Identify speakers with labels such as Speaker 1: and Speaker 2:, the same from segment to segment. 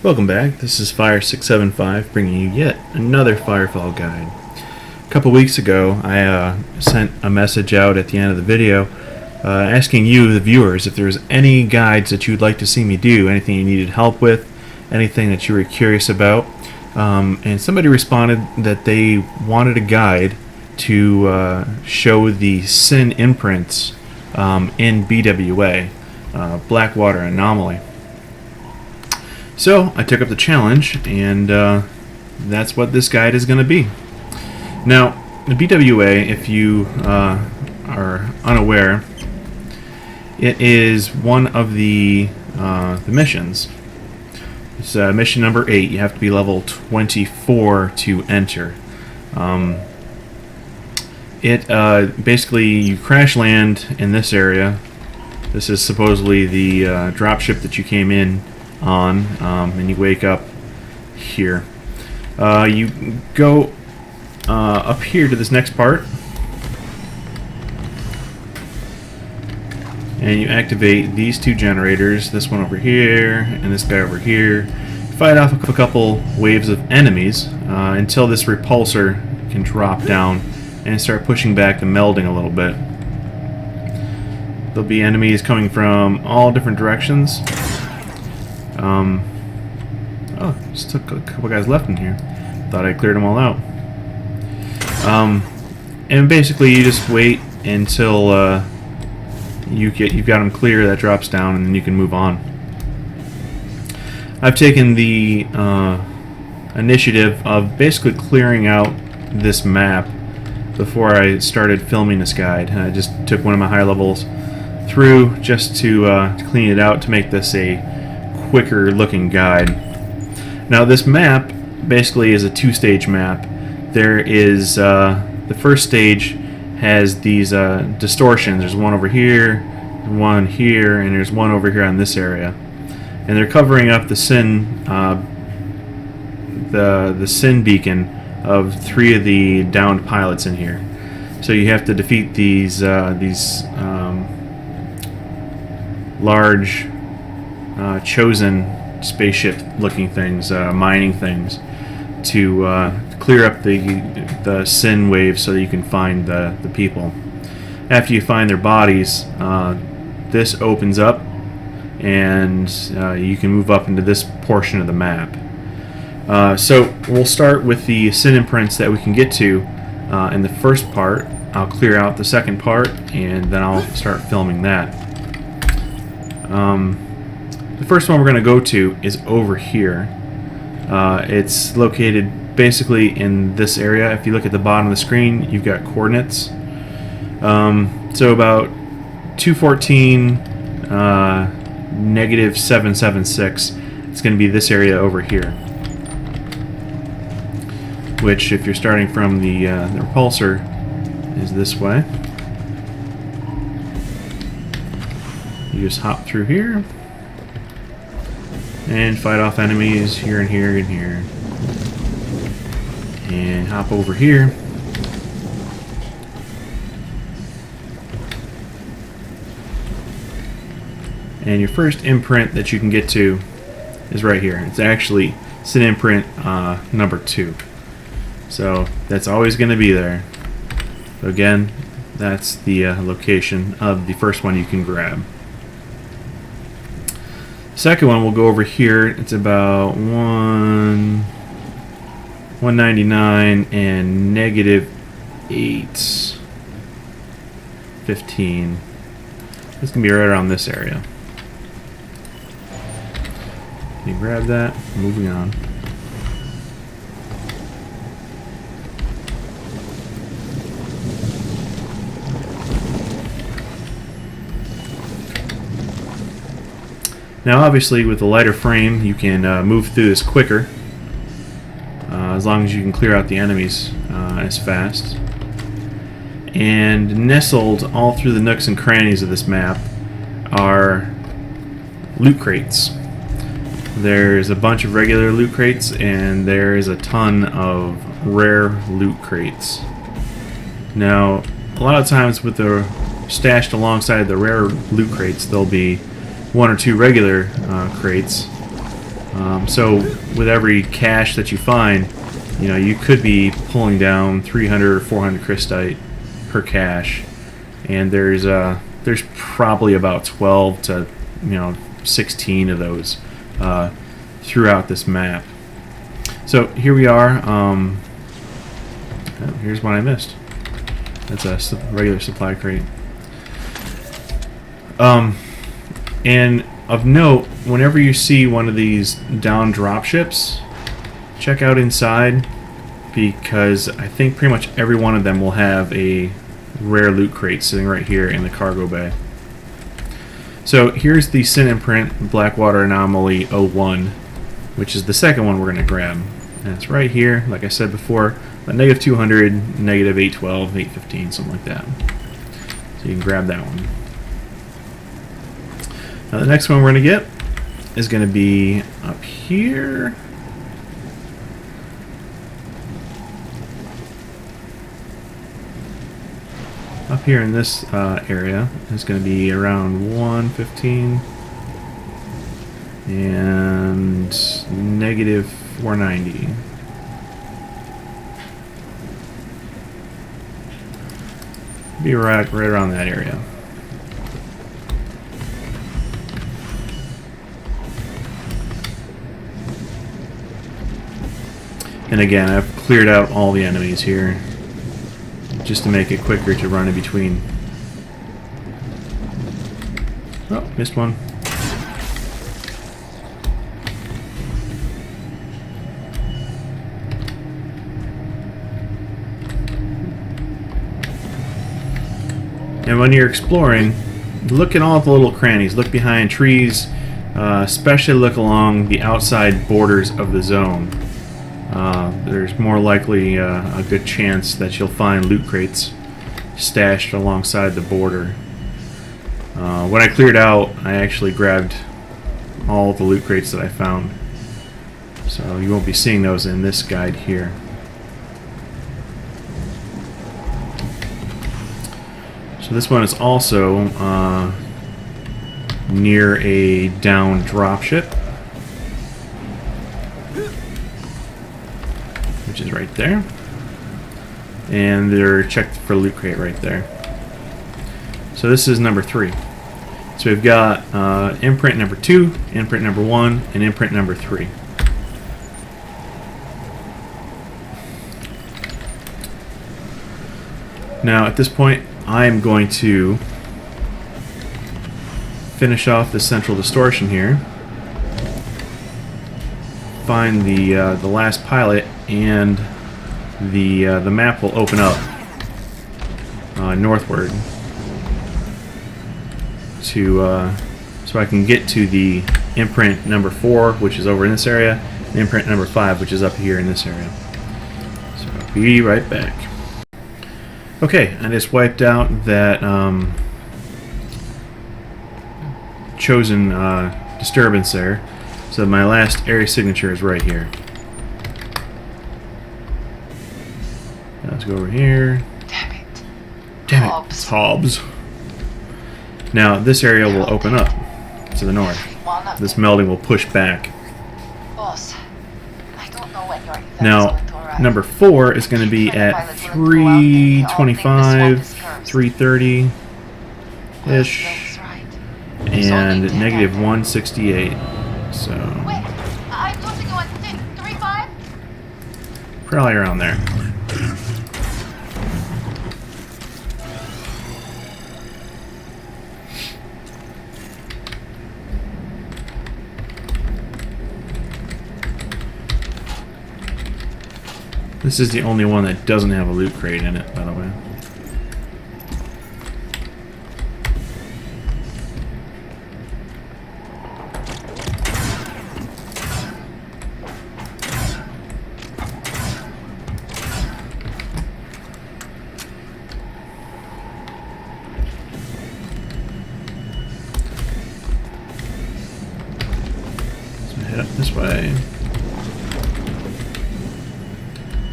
Speaker 1: Welcome back. This is Fire675 bringing you yet another FireFall guide. A couple weeks ago, I sent a message out at the end of the video asking you, the viewers, if there was any guides that you'd like to see me do, anything you needed help with, anything that you were curious about. And somebody responded that they wanted a guide to show the SiN imprints in BWA, Black Water Anomaly. So I took up the challenge, and that's what this guide is going to be. Now, the BWA, if you are unaware, it is one of the missions. It's mission number 8. You have to be level 24 to enter. Basically, you crash land in this area. This is supposedly the dropship that you came in on, and you wake up here. You go up here to this next part, and you activate these two generators, this one over here and this guy over here. Fight off a couple waves of enemies until this repulsor can drop down and start pushing back the melding a little bit. There'll be enemies coming from all different directions. Just took a couple guys left in here. Thought I cleared them all out. And basically you just wait until you've got them clear. That drops down, and then you can move on. I've taken the initiative of basically clearing out this map before I started filming this guide. I just took one of my high levels through just to clean it out to make this a quicker looking guide. Now this map basically is a two-stage map. There is the first stage has these distortions. There's one over here, one here, and there's one over here on this area, and they're covering up the SiN the SiN beacon of 3 of the downed pilots in here. So you have to defeat these large chosen spaceship looking things, mining things, to clear up the SiN waves so that you can find the people. After you find their bodies, this opens up, and you can move up into this portion of the map. So we'll start with the SiN imprints that we can get to in the first part. I'll clear out the second part, and then I'll start filming that. The first one we're going to go to is over here. It's located basically in this area. If you look at the bottom of the screen, you've got coordinates. So about 214 negative 776. It's going to be this area over here. Which, if you're starting from the repulsor, is this way. You just hop through here and fight off enemies here and here and here, and hop over here, and your first imprint that you can get to is right here. It's actually SiN Imprint number 2, so that's always going to be there. So again, that's the location of the first one you can grab. Second one, we'll go over here. It's about 199 and negative 815. This can be right around this area. You grab that. Moving on. Now obviously with the lighter frame you can move through this quicker, as long as you can clear out the enemies as fast. And nestled all through the nooks and crannies of this map are loot crates. There's a bunch of regular loot crates, and there is a ton of rare loot crates. Now a lot of times with the stashed alongside the rare loot crates, there'll be one or two regular crates, So with every cache that you find, you know, you could be pulling down 300 or 400 crystite per cache, and there's probably about 12 to 16 of those throughout this map. So here we are. Oh, here's one I missed. That's a regular supply crate. And of note, whenever you see one of these down dropships, check out inside, because I think pretty much every one of them will have a rare loot crate sitting right here in the cargo bay. So here's the SiN Imprint Black Water Anomaly 01, which is the second one we're going to grab. And it's right here, like I said before, negative 200, negative 812, 815, something like that. So you can grab that one. Now the next one we're going to get is going to be up here. Up here in this area. It's going to be around 115 and negative 490. Be right around that area. And again, I've cleared out all the enemies here just to make it quicker to run in between. Oh, missed one. And when you're exploring, look at all the little crannies. Look behind trees, especially look along the outside borders of the zone. There's more likely a good chance that you'll find loot crates stashed alongside the border. When I cleared out, I actually grabbed all the loot crates that I found. So you won't be seeing those in this guide here. So this one is also near a down dropship, which is right there. And they're checked for loot crate right there. So this is number 3. So we've got imprint number 2, imprint number 1, and imprint number 3. Now at this point, I'm going to finish off the central distortion here, find the last pilot, and the map will open up northward to so I can get to the imprint number 4, which is over in this area, and imprint number 5, which is up here in this area. So I'll be right back. Okay, I just wiped out that chosen disturbance there. So my last area signature is right here. Now let's go over here.
Speaker 2: Damn it.
Speaker 1: Damn
Speaker 2: Hobbs.
Speaker 1: it, it's Hobbs. Now this area will open up to the north. This melding will push back.
Speaker 2: Boss, I don't know when your event
Speaker 1: Now,
Speaker 2: is going to arrive.
Speaker 1: number 4 is going to be at 325, 330-ish, and negative 168. So,
Speaker 2: Wait, I thought you went 35?
Speaker 1: probably around there. This is the only one that doesn't have a loot crate in it, by the way. So head up this way.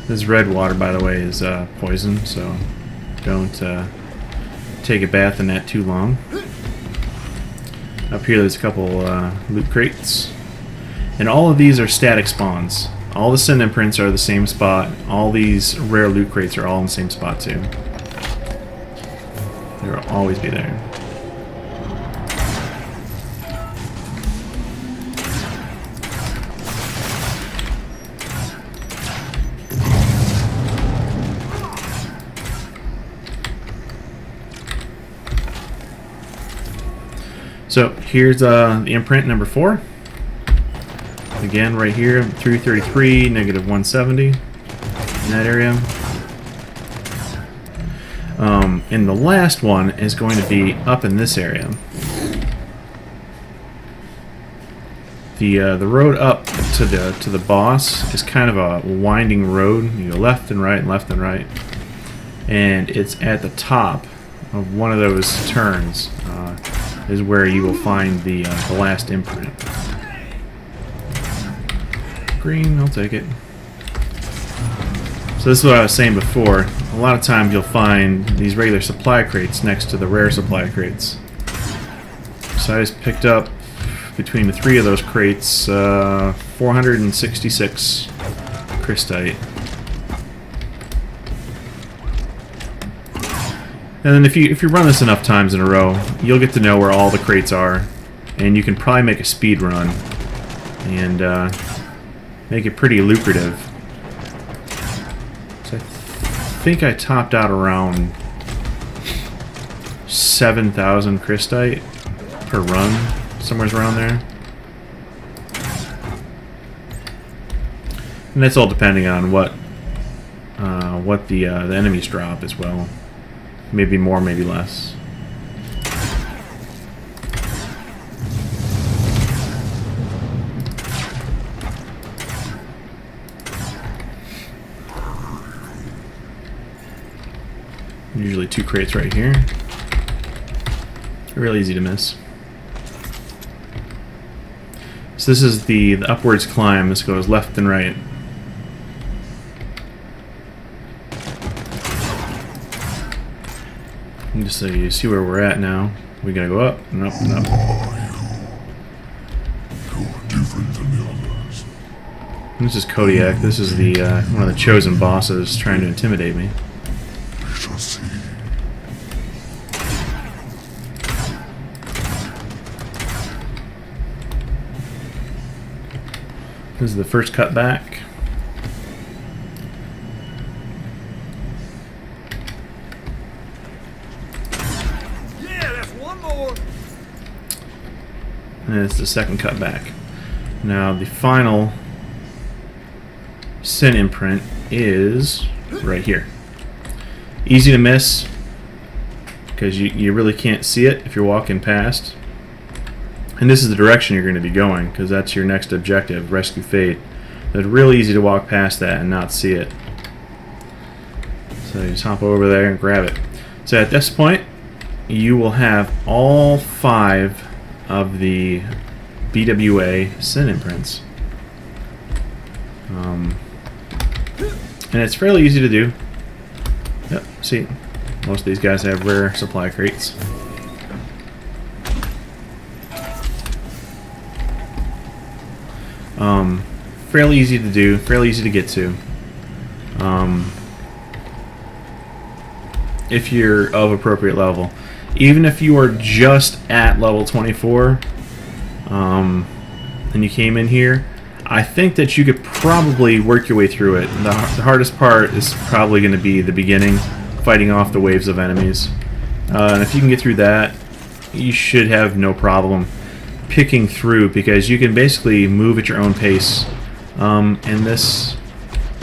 Speaker 1: This red water, by the way, is poison, so don't take a bath in that too long. Up here there's a couple loot crates. And all of these are static spawns. All the SiN Imprints are the same spot. All these rare loot crates are all in the same spot too. They'll always be there. So here's the imprint number 4. Again, right here, 333, negative 170 in that area. And the last one is going to be up in this area. The road up to the boss is kind of a winding road. You go left and right and left and right, and it's at the top of one of those turns is where you will find the last imprint. Green, I'll take it. So this is what I was saying before. A lot of times you'll find these regular supply crates next to the rare supply crates. So I just picked up between the 3 of those crates 466 crystite. And then if you run this enough times in a row, you'll get to know where all the crates are, and you can probably make a speed run and make it pretty lucrative. So I think I topped out around 7,000 crystite per run, somewhere around there. And that's all depending on what the enemies drop as well. Maybe more, maybe less. Usually 2 crates right here. Real easy to miss. So this is the upwards climb. This goes left and right. And just so you see where we're at now, we gotta go up and up and up. And this is Kodiak. This is the one of the chosen bosses trying to intimidate me. This is the first cut back.
Speaker 3: Yeah, that's one more.
Speaker 1: And it's the second cut back. Now the final SiN Imprint is right here. Easy to miss because you really can't see it if you're walking past. And this is the direction you're going to be going, because that's your next objective, Rescue Fate. It's real easy to walk past that and not see it. So you just hop over there and grab it. So at this point, you will have all 5 of the BWA SiN Imprints. And it's fairly easy to do. Yep, see, most of these guys have rare supply crates. Fairly easy to do, fairly easy to get to. If you're of appropriate level. Even if you are just at level 24 and you came in here, I think that you could probably work your way through it. The hardest part is probably going to be the beginning, fighting off the waves of enemies. And if you can get through that, you should have no problem picking through, because you can basically move at your own pace in this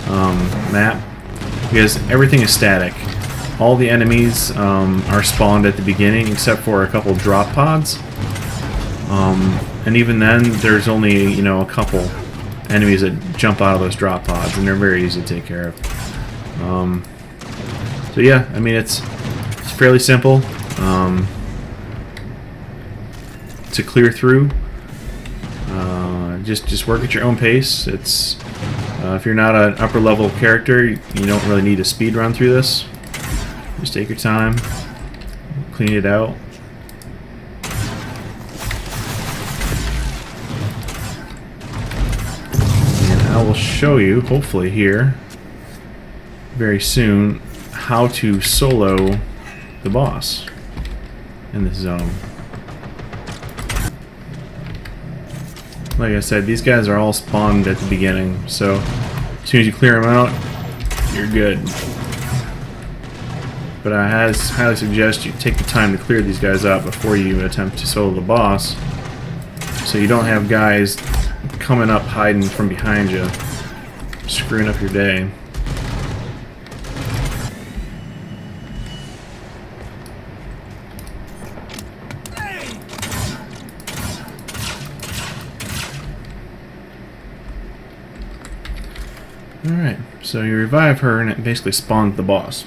Speaker 1: map, because everything is static. All the enemies are spawned at the beginning except for a couple drop pods, and even then there's only a couple enemies that jump out of those drop pods, and they're very easy to take care of. So yeah, I mean it's fairly simple to clear through. Just work at your own pace. It's if you're not an upper level character, you don't really need a speed run through this. Just take your time, clean it out. I will show you, hopefully here, very soon, how to solo the boss in this zone. Like I said, these guys are all spawned at the beginning, so as soon as you clear them out, you're good. But I highly suggest you take the time to clear these guys out before you attempt to solo the boss, so you don't have guys coming up hiding from behind you, screwing up your day. Alright, so you revive her and it basically spawned the boss.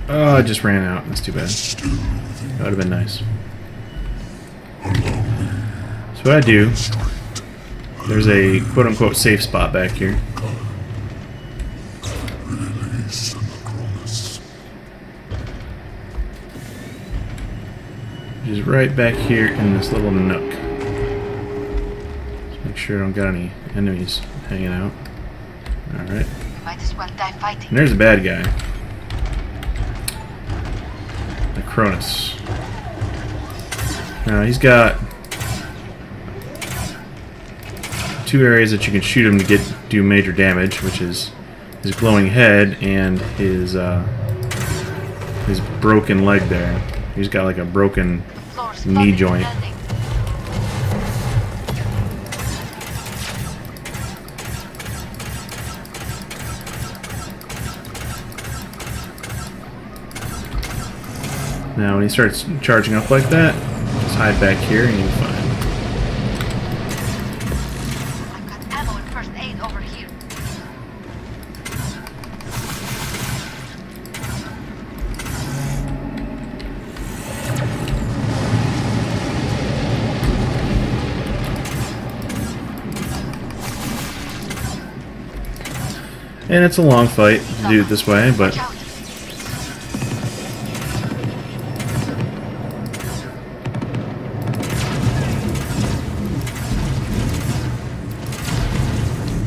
Speaker 1: Oh, I just ran out. That's too bad. That would have been nice. So what I do, there's a quote-unquote safe spot back here. Which is right back here in this little nook. Just make sure I don't got any enemies hanging out. Alright.
Speaker 2: Might as well die fighting.
Speaker 1: And there's a bad guy. The Cronus. Now he's got two areas that you can shoot him to do major damage, which is his glowing head and his broken leg there. He's got like a broken knee joint. Now when he starts charging up like that, just hide back here and you'll be fine.
Speaker 2: I've got ammo and first aid over here.
Speaker 1: And it's a long fight to do it this way, but
Speaker 2: Watch out.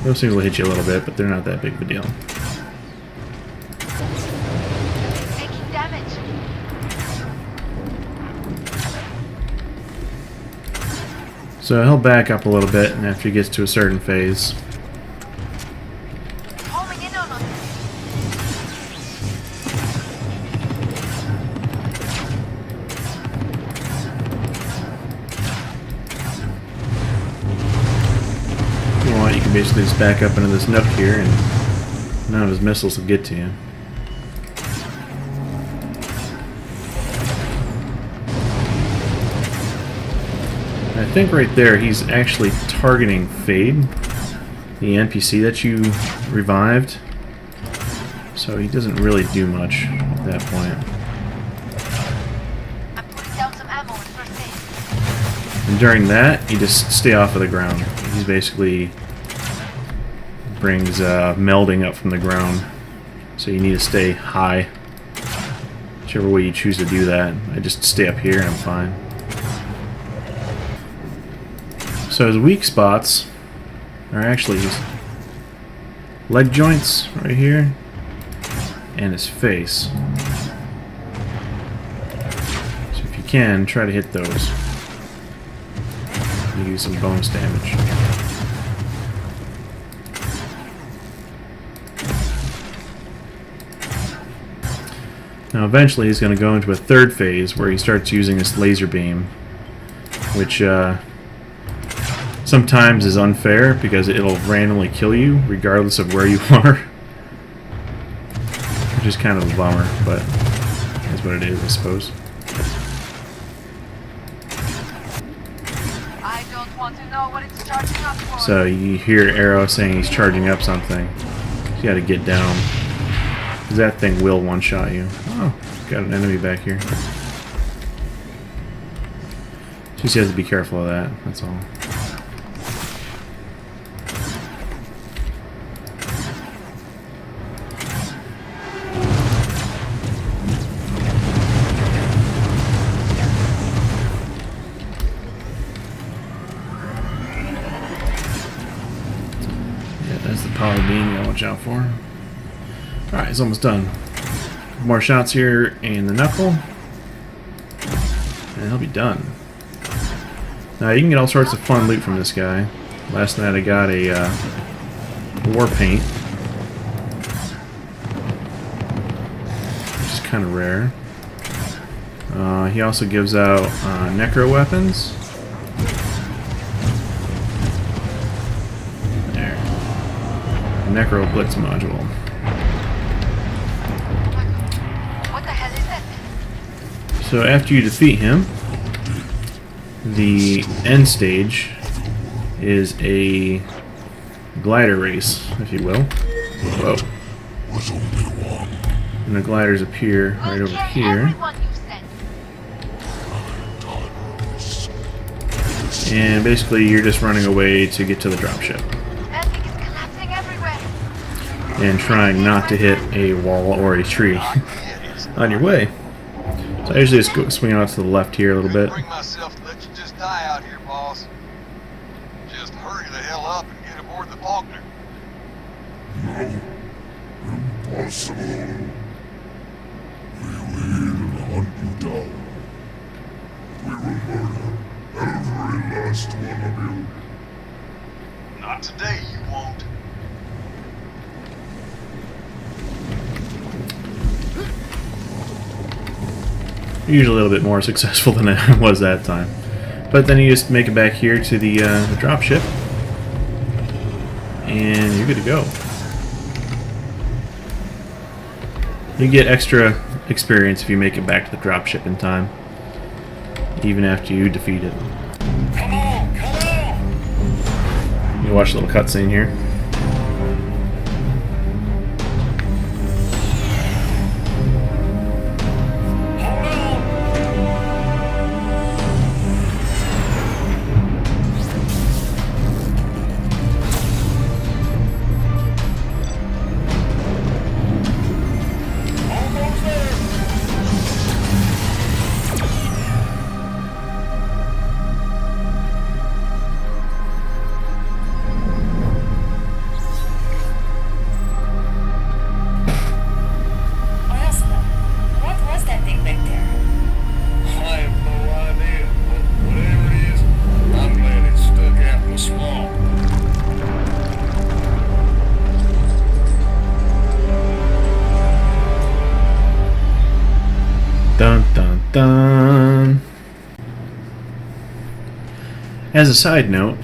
Speaker 1: those things will hit you a little bit, but they're not that big of a deal.
Speaker 2: Taking damage.
Speaker 1: So he'll back up a little bit, and after he gets to a certain phase,
Speaker 2: Homing in on us.
Speaker 1: if you want, you can basically just back up into this nook here, and none of his missiles will get to you. I think right there he's actually targeting Fade, the NPC that you revived. So he doesn't really do much at that point.
Speaker 2: I'm putting down some ammo and first aid.
Speaker 1: And during that, you just stay off of the ground. He's basically brings melding up from the ground. So you need to stay high. Whichever way you choose to do that. I just stay up here and I'm fine. So his weak spots are actually his leg joints right here and his face. So if you can, try to hit those. You do some bonus damage. Now eventually he's going to go into a third phase where he starts using this laser beam, which sometimes is unfair because it'll randomly kill you regardless of where you are. Which is kind of a bummer, but that's what it is, I suppose.
Speaker 2: I don't want to know what it's charging up for.
Speaker 1: So you hear Arrow saying he's charging up something. You gotta get down. Because that thing will one-shot you. Oh, got an enemy back here. Just have to be careful of that, that's all. watch out for. Alright, he's almost done. More shots here in the knuckle. And he'll be done. Now you can get all sorts of fun loot from this guy. Last night I got a war paint. Which is kind of rare. He also gives out necro weapons. There. Necro Blitz module.
Speaker 2: What the hell is that?
Speaker 1: So after you defeat him, the end stage is a glider race, if you will. Whoa. And the gliders appear right over here. And basically you're just running away to get to the dropship. And trying not to hit a wall or a tree on your way. So I usually just go swing out to the left here a little bit.
Speaker 3: Bring myself to let you just die out here, boss. Just hurry the hell up and get aboard the Faulkner.
Speaker 4: Impossible. We will hunt you down. We will murder every last one of you.
Speaker 3: Not today, you won't.
Speaker 1: Usually a little bit more successful than I was that time. But then you just make it back here to the dropship. And you're good to go. You get extra experience if you make it back to the dropship in time. Even after you defeat it.
Speaker 3: Come on, come on!
Speaker 1: You watch a little cutscene here. Dun dun dun. As a side note,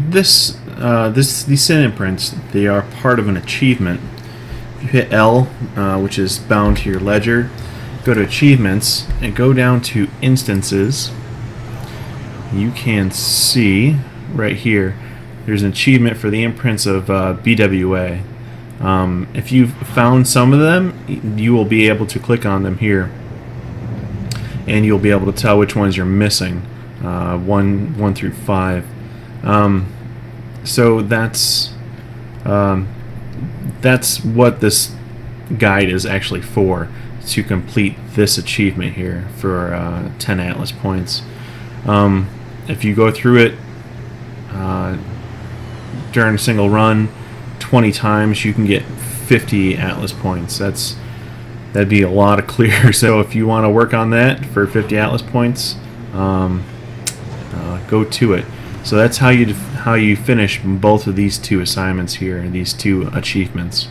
Speaker 1: these SiN imprints, they are part of an achievement. If you hit L, which is bound to your ledger, go to achievements and go down to instances. You can see right here there's an achievement for the imprints of BWA. If you've found some of them, you will be able to click on them here, and you'll be able to tell which ones you're missing, 1 through 5. So that's what this guide is actually for, to complete this achievement here for 10 Atlas points. If you go through it during a single run 20 times, you can get 50 Atlas points. That'd be a lot of clear. So if you want to work on that for 50 Atlas points, go to it. So that's how you finish both of these two assignments here, these two achievements.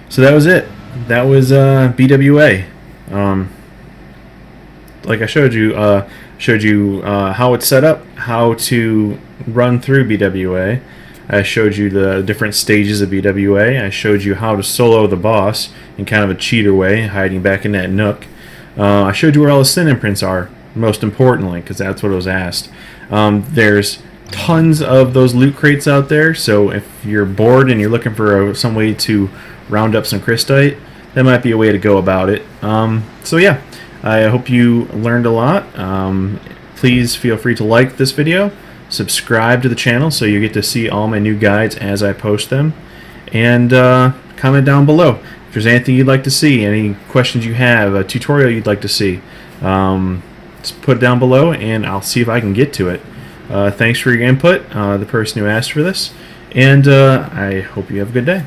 Speaker 1: So that was it. That was BWA. Like I showed you how it's set up, how to run through BWA. I showed you the different stages of BWA. I showed you how to solo the boss in kind of a cheater way, hiding back in that nook. I showed you where all the SiN imprints are, most importantly, because that's what was asked. There's tons of those loot crates out there, so if you're bored and you're looking for some way to round up some crystite, that might be a way to go about it. So yeah, I hope you learned a lot. Please feel free to like this video, subscribe to the channel so you get to see all my new guides as I post them, and comment down below if there's anything you'd like to see, any questions you have, a tutorial you'd like to see. Just put it down below and I'll see if I can get to it. Thanks for your input, the person who asked for this, and I hope you have a good day.